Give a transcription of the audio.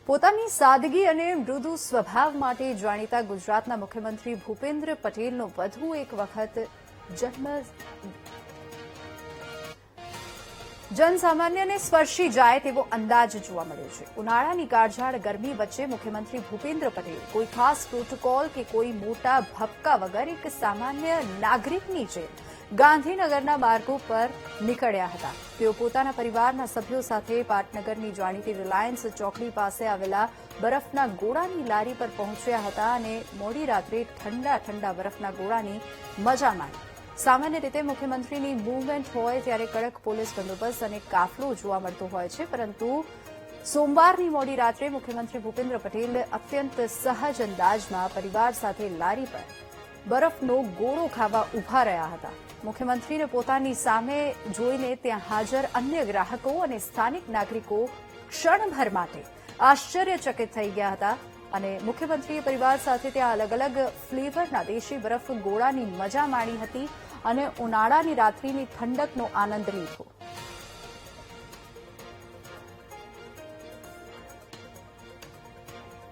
પોતાની સાદગી અને મૃદુ સ્વભાવ માટે જાણીતા ગુજરાતના મુખ્યમંત્રી ભૂપેન્દ્ર પટેલનો વધુ એક વખત જનસામાન્યને સ્પર્શી જાય તેવો અંદાજ જોવા મળ્યો છે। ઉનાળાની કાળઝાળ ગરમી વચ્ચે મુખ્યમંત્રી ભૂપેન્દ્ર પટેલ કોઈ ખાસ પ્રોટોકોલ કે કોઈ મોટા ભપકા વગર એક સામાન્ય નાગરિકની જેમ ગાંધીનગરના માર્ગો પર નીકળ્યા હતા। તેઓ પોતાના પરિવારના સભ્યો સાથે પાટનગરની જાણીતી રિલાયન્સ ચોકડી પાસે આવેલા બરફના ગોળાની લારી પર પહોંચ્યા હતા અને મોડી રાત્રે ઠંડા ઠંડા બરફના ગોળાની મજા માણી। સામાન્ય રીતે મુખ્યમંત્રીની મૂવમેન્ટ હોય ત્યારે કડક પોલીસ બંદોબસ્ત અને કાફલો જોવા મળતો હોય છે, પરંતુ સોમવારની મોડી રાત્રે મુખ્યમંત્રી ભૂપેન્દ્ર પટેલ અત્યંત સહજ અંદાજમાં પરિવાર સાથે લારી પર બરફનો ગોળો ખાવા ઉભા રહ્યા હતા। મુખ્યમંત્રીને પોતાની સામે જોઈને ત્યાં હાજર અન્ય ગ્રાહકો અને સ્થાનિક નાગરિકો ક્ષણભર માટે આશ્ચર્યચકિત થઈ ગયા હતા અને મુખ્યમંત્રીએ પરિવાર સાથે ત્યાં અલગ અલગ ફ્લેવરના દેશી બરફ ગોળાની મજા માણી હતી અને ઉનાળાની રાત્રિની ઠંડકનો આનંદ લીધો।